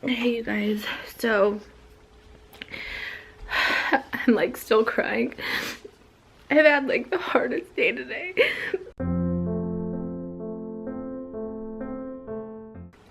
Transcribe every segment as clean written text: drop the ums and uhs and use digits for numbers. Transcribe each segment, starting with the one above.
Hey you guys, so I'm like still crying. I've had like the hardest day today.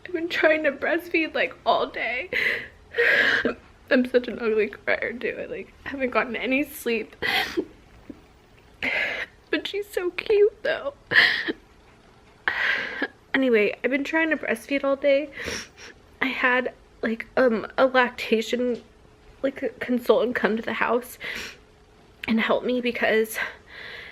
I've been trying to breastfeed like all day. I'm such an ugly crier too. I like haven't gotten any sleep. But she's so cute though. Anyway, I've been trying to breastfeed all day. I had like a lactation like a consultant come to the house and help me because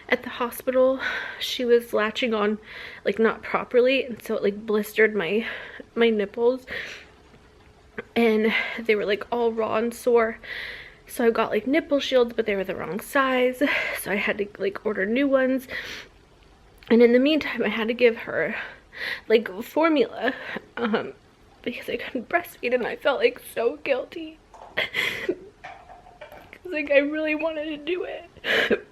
at the hospital she was latching on like not properly, and so it like blistered my nipples and they were like all raw and sore. So I got like nipple shields, but they were the wrong size, so I had to like order new ones. And in the meantime I had to give her like formula because I couldn't breastfeed, and I felt like so guilty. Like I really wanted to do it.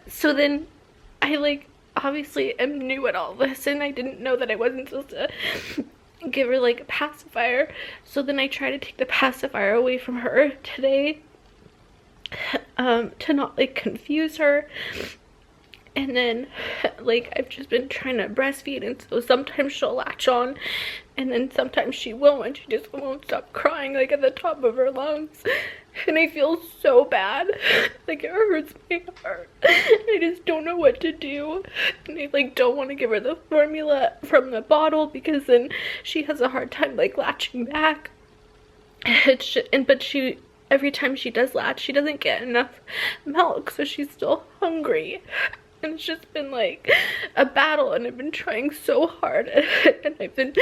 So then I like obviously am new at all this, and I didn't know that I wasn't supposed to give her like a pacifier. So then I tried to take the pacifier away from her today to not like confuse her. And then like I've just been trying to breastfeed, and so sometimes she'll latch on and then sometimes she won't, and she just won't stop crying like at the top of her lungs. And I feel so bad. Like it hurts my heart. I just don't know what to do. And I like don't want to give her the formula from the bottle because then she has a hard time like latching back. But she every time she does latch, she doesn't get enough milk, so she's still hungry. And it's just been like a battle, and I've been trying so hard, and I've been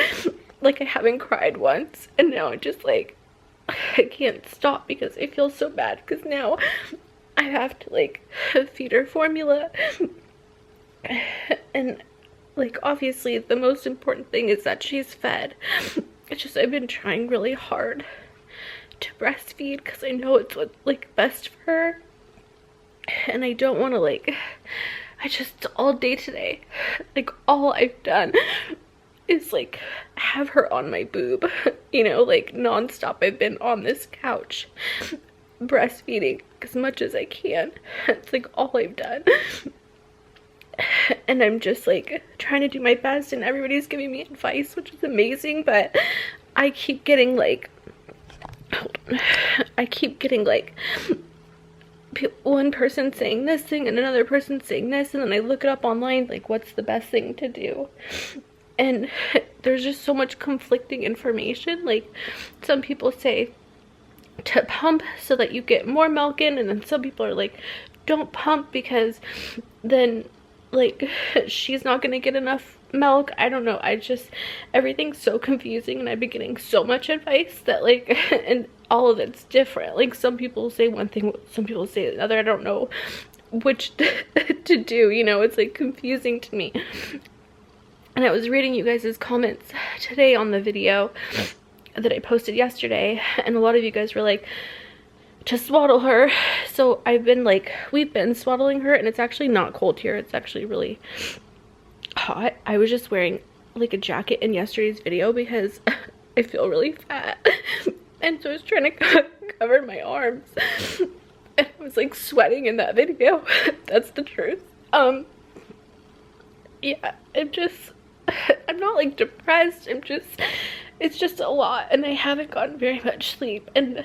like, I haven't cried once, and now I just like I can't stop because I feel so bad because now I have to like feed her formula. And like obviously the most important thing is that she's fed. It's just I've been trying really hard to breastfeed because I know it's what's like best for her, and I don't want to like I just all day today like all I've done is like have her on my boob, you know, like non-stop. I've been on this couch breastfeeding as much as I can. It's like all I've done, and I'm just like trying to do my best, and everybody's giving me advice, which is amazing, but I keep getting like one person saying this thing and another person saying this, and then I look it up online like what's the best thing to do, and there's just so much conflicting information. Like some people say to pump so that you get more milk in, and then some people are like don't pump because then like she's not gonna get enough milk. I don't know, I just everything's so confusing, and I've been getting so much advice that like and all of it's different. Like some people say one thing, some people say another. I don't know which to do, you know. It's like confusing to me. And I was reading you guys' comments today on the video that I posted yesterday, and a lot of you guys were like to swaddle her. So I've been like, we've been swaddling her, and it's actually not cold here, it's actually really hot. I was just wearing like a jacket in yesterday's video because I feel really fat, and so I was trying to cover my arms, and I was like sweating in that video. That's the truth. Yeah, I'm not like depressed, it's just a lot, and I haven't gotten very much sleep. And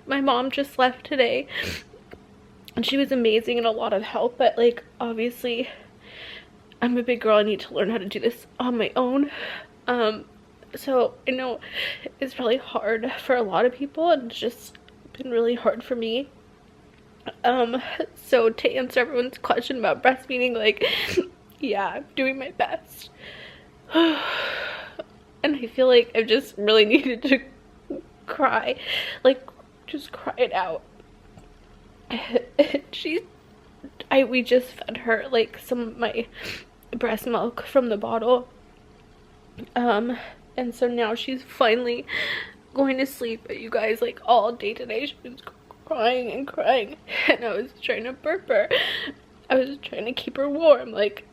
my mom just left today, and she was amazing and a lot of help, but like obviously I'm a big girl, I need to learn how to do this on my own. So I know it's probably hard for a lot of people, and it's just been really hard for me. So to answer everyone's question about breastfeeding, like yeah, I'm doing my best. And I feel like I've just really needed to cry, like just cry it out. We just fed her like some of my breast milk from the bottle, and so now she's finally going to sleep. But you guys, like all day today she was crying and crying, and I was trying to burp her. I was trying to keep her warm, like,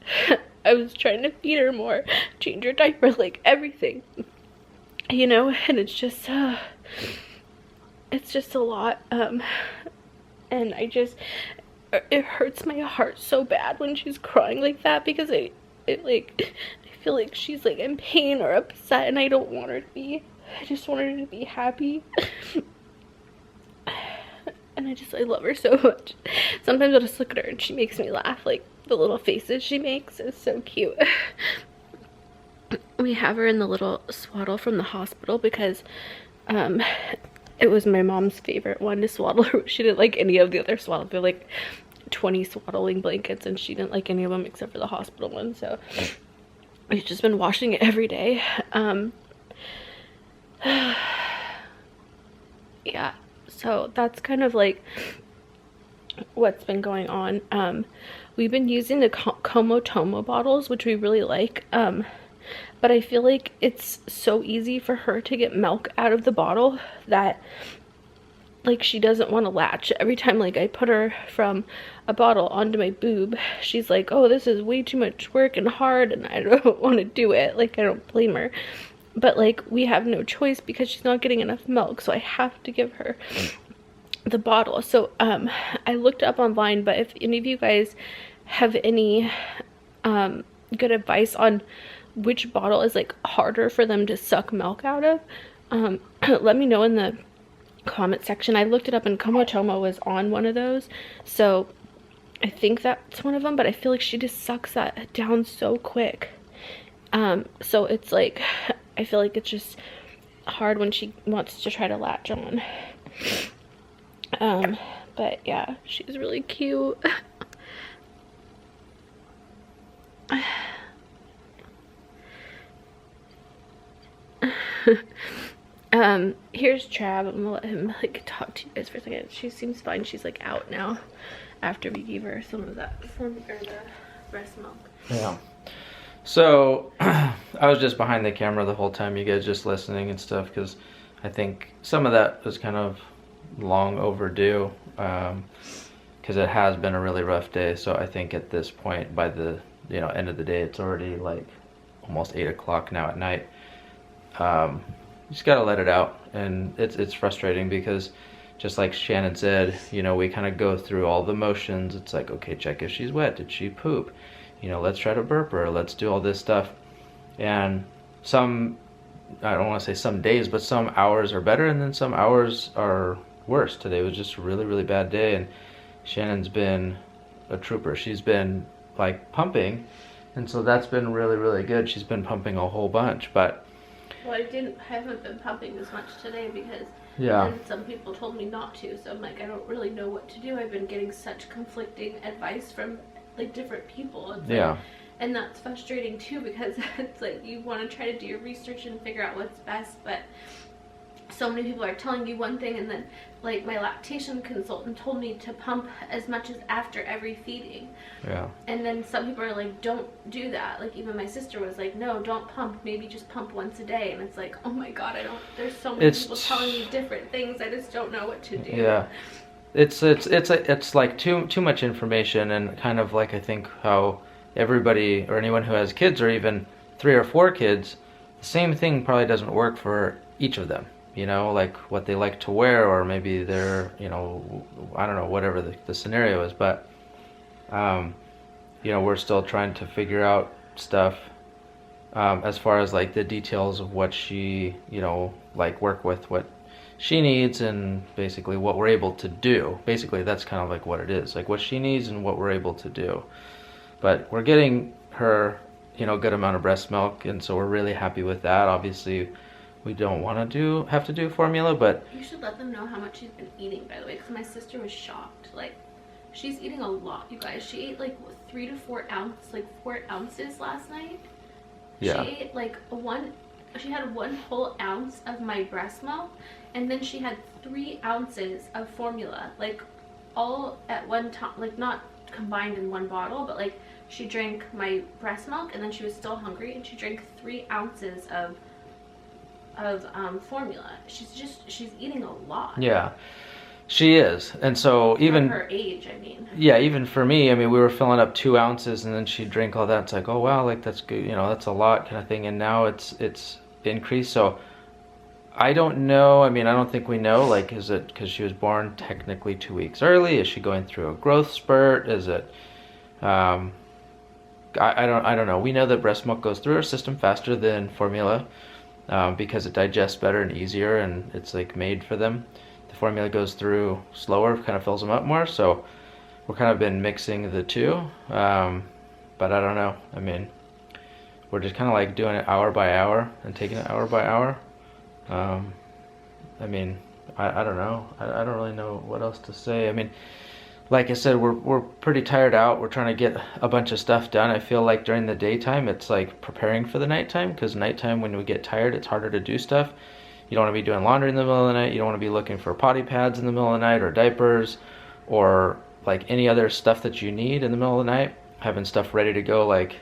I was trying to feed her more, change her diaper, like, everything, you know, and it's just a lot, and it hurts my heart so bad when she's crying like that, because I feel like she's, like, in pain or upset, and I don't want her to be. I just want her to be happy. And I love her so much. Sometimes I'll just look at her and she makes me laugh. Like, the little faces she makes is so cute. We have her in the little swaddle from the hospital because it was my mom's favorite one to swaddle her. She didn't like any of the other swaddles. They're like 20 swaddling blankets, and she didn't like any of them except for the hospital one. So we've just been washing it every day. Yeah, so that's kind of like what's been going on. We've been using the Tomo bottles, which we really like, but I feel like it's so easy for her to get milk out of the bottle that, like, she doesn't want to latch. Every time, like, I put her from a bottle onto my boob, she's like, oh, this is way too much work and hard, and I don't want to do it. Like, I don't blame her. But, like, we have no choice because she's not getting enough milk, so I have to give her the bottle. So, I looked up online, but if any of you guys have any good advice on which bottle is, like, harder for them to suck milk out of, let me know in the comment section. I looked it up and Tomo was on one of those, so I think that's one of them, but I feel like she just sucks that down so quick. So it's like, I feel like it's just hard when she wants to try to latch on. But yeah, she's really cute. Here's Trav. I'm gonna let him, like, talk to you guys for a second. She seems fine. She's, like, out now after we gave her some of that the breast milk. Yeah. So I was just behind the camera the whole time, you guys just listening and stuff, because I think some of that was kind of long overdue, because it has been a really rough day. So I think at this point, by the end of the day, it's already like almost 8 o'clock now at night. You just gotta let it out, and it's frustrating because, just like Shannon said, we kind of go through all the motions. It's like, okay, check if she's wet. Did she poop? Let's try to burp her. Let's do all this stuff. And I don't want to say some days, but some hours are better, and then some hours are worse. Today was just a really, really bad day, and Shannon's been a trooper. She's been, like, pumping, and so that's been really, really good. She's been pumping a whole bunch, but... Well, I haven't been pumping as much today because then some people told me not to, so I'm like, I don't really know what to do. I've been getting such conflicting advice from, like, different people. It's like, and that's frustrating too, because it's like you want to try to do your research and figure out what's best, but so many people are telling you one thing, and then, like, my lactation consultant told me to pump as much as after every feeding. Yeah. And then some people are like, don't do that. Like, even my sister was like, no, don't pump. Maybe just pump once a day. And it's like, oh my God, there's so many people telling me different things. I just don't know what to do. Yeah. It's like too much information, and kind of like, I think how everybody or anyone who has kids, or even 3 or 4 kids, the same thing probably doesn't work for each of them. Like what they like to wear, or maybe they're, I don't know, whatever the scenario is, but, we're still trying to figure out stuff, as far as, like, the details of what she, like, work with what she needs, and basically what we're able to do. Basically, that's kind of like what it is, like what she needs and what we're able to do. But we're getting her, good amount of breast milk, and so we're really happy with that. Obviously, we don't want to have to do formula, but... You should let them know how much she's been eating, by the way, because my sister was shocked. Like, she's eating a lot, you guys. She ate, like, 3 to 4 ounces last night. Yeah. She ate, like, she had 1 whole ounce of my breast milk, and then she had 3 ounces of formula, like, all at one time, like, not combined in one bottle, but, like, she drank my breast milk, and then she was still hungry, and she drank 3 ounces of formula. She's eating a lot. Yeah. She is. And so even for her age, I mean. Yeah, even for me, I mean, we were filling up 2 ounces and then she'd drink all that. It's like, oh wow, like that's good, you know, that's a lot kind of thing. And now it's increased. So I don't know. I mean, I don't think we know. Like, is it because she was born technically 2 weeks early? Is she going through a growth spurt? Is it? I don't know. We know that breast milk goes through our system faster than formula because it digests better and easier, and it's like made for them. The formula goes through slower, kind of fills them up more. So we're kind of been mixing the two, but I don't know. I mean, we're just kind of like doing it hour by hour and taking it hour by hour. I mean, I don't know. I don't really know what else to say. I mean, like I said, we're pretty tired out. We're trying to get a bunch of stuff done. I feel like during the daytime, it's like preparing for the nighttime, because nighttime, when we get tired, it's harder to do stuff. You don't want to be doing laundry in the middle of the night. You don't want to be looking for potty pads in the middle of the night, or diapers, or like any other stuff that you need in the middle of the night. Having stuff ready to go, like,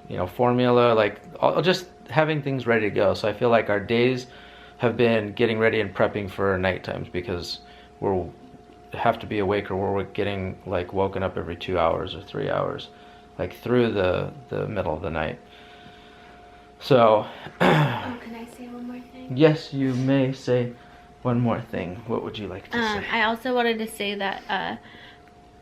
you know, formula, like just having things ready to go. So I feel like our days have been getting ready and prepping for night times, because we're have to be awake, or we're getting like woken up every 2 hours or 3 hours, like through the middle of the night. So can I say one more thing? Yes, you may say one more thing. What would you like to say? I also wanted to say that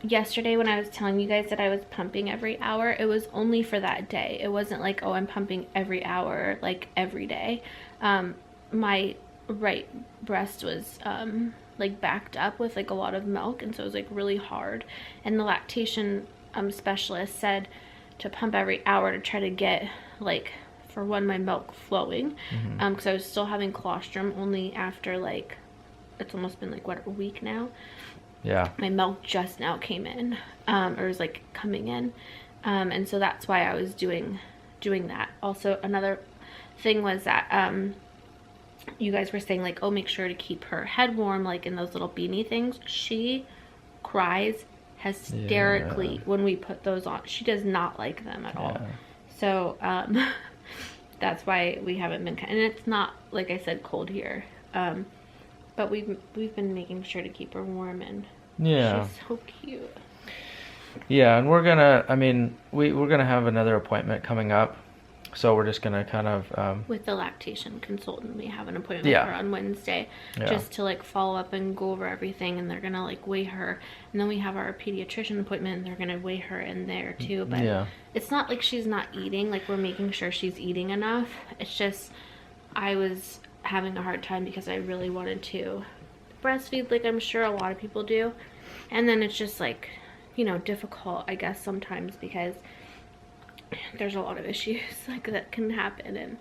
yesterday when I was telling you guys that I was pumping every hour, it was only for that day. It wasn't like, oh, I'm pumping every hour, like every day. My right breast was like backed up with like a lot of milk, and so it was like really hard, and the lactation specialist said to pump every hour to try to get, like, for one, my milk flowing, because I was still having colostrum only after, like, it's almost been like, what, a week now. Yeah, my milk just now came in, or was like coming in, and so that's why I was doing that. Also, another thing was that you guys were saying, like, oh, make sure to keep her head warm, like in those little beanie things. She cries hysterically when we put those on. She does not like them at all. So that's why we haven't been, and it's not, like I said, cold here, but we've been making sure to keep her warm, and she's so cute. Yeah, and we're gonna, I mean, we're gonna have another appointment coming up. So we're just gonna kind of with the lactation consultant, we have an appointment with her on Wednesday, just to like follow up and go over everything, and they're gonna like weigh her, and then we have our pediatrician appointment, and they're gonna weigh her in there too. But it's not like she's not eating, like we're making sure she's eating enough. It's just I was having a hard time because I really wanted to breastfeed, like I'm sure a lot of people do, and then it's just like, you know, difficult, I guess, sometimes, because there's a lot of issues like that can happen, and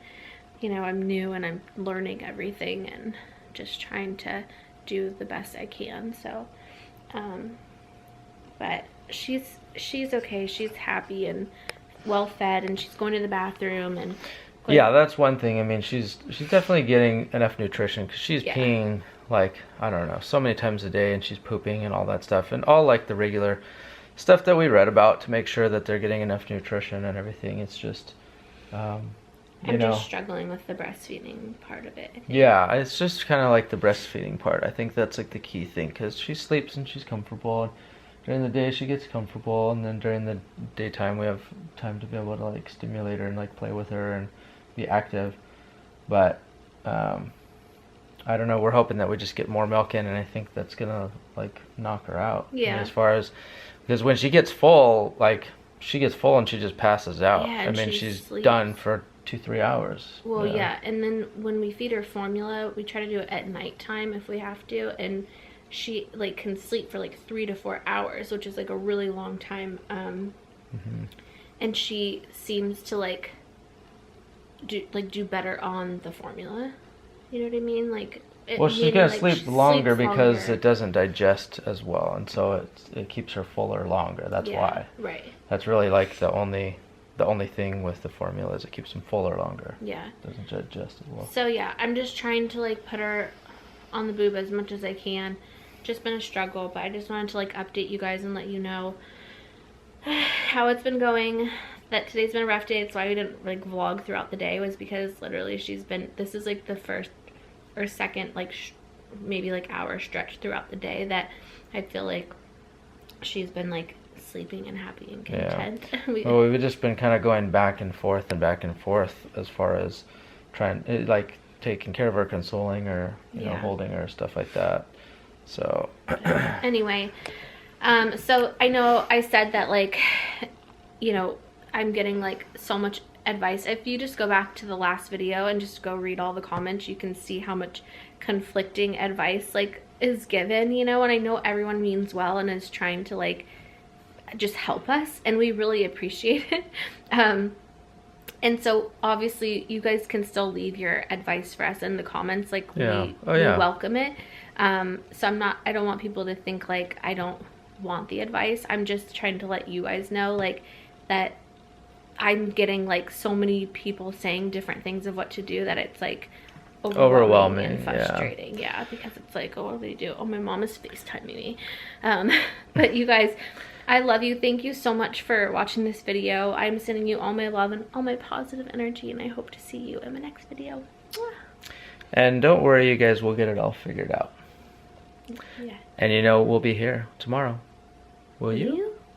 you know, I'm new and I'm learning everything and just trying to do the best I can. So but she's okay, she's happy and well fed, and she's going to the bathroom, and yeah, that's one thing. I mean, she's definitely getting enough nutrition, because she's peeing, like, I don't know, so many times a day, and she's pooping and all that stuff, and all like the regular stuff that we read about to make sure that they're getting enough nutrition and everything. It's just I'm just struggling with the breastfeeding part of it. Yeah, it's just kind of like the breastfeeding part. I think that's like the key thing, because she sleeps and she's comfortable, and during the day she gets comfortable, and then during the daytime we have time to be able to like stimulate her and like play with her and be active. But I don't know, we're hoping that we just get more milk in, and I think that's gonna like knock her out. I mean, as far as, because when she gets full, like she gets full and she just passes out. I mean, she's done for 2-3 hours. Well, and then when we feed her formula, we try to do it at nighttime if we have to, and she like can sleep for like 3 to 4 hours, which is like a really long time. And she seems to like do better on the formula. You know what I mean? Like, well, she's gonna sleep longer because it doesn't digest as well, and so it keeps her fuller longer. That's why. Right. That's really like the only thing with the formula, is it keeps them fuller longer. Yeah. It doesn't digest as well. So yeah, I'm just trying to like put her on the boob as much as I can. Just been a struggle, but I just wanted to like update you guys and let you know how it's been going. That today's been a rough day. That's why we didn't like vlog throughout the day, was because literally this is like the first or second like maybe like hour stretch throughout the day that I feel like she's been like sleeping and happy and content. Yeah. Well, we've just been kind of going back and forth as far as trying, like, taking care of her, consoling her, you know, holding her, stuff like that. So anyway, so I know I said that, like, you know, I'm getting like so much advice. If you just go back to the last video and just go read all the comments, you can see how much conflicting advice like is given, you know, and I know everyone means well and is trying to like just help us, and we really appreciate it. And so obviously you guys can still leave your advice for us in the comments, like we welcome it. So I don't want people to think like I don't want the advice. I'm just trying to let you guys know like that I'm getting like so many people saying different things of what to do that it's like overwhelming and frustrating. Yeah, because it's like, oh, what do they do? Oh, my mom is FaceTiming me. But you guys, I love you. Thank you so much for watching this video. I'm sending you all my love and all my positive energy, and I hope to see you in my next video. And don't worry, you guys, we'll get it all figured out. Yeah. And you know, we'll be here tomorrow. Will you?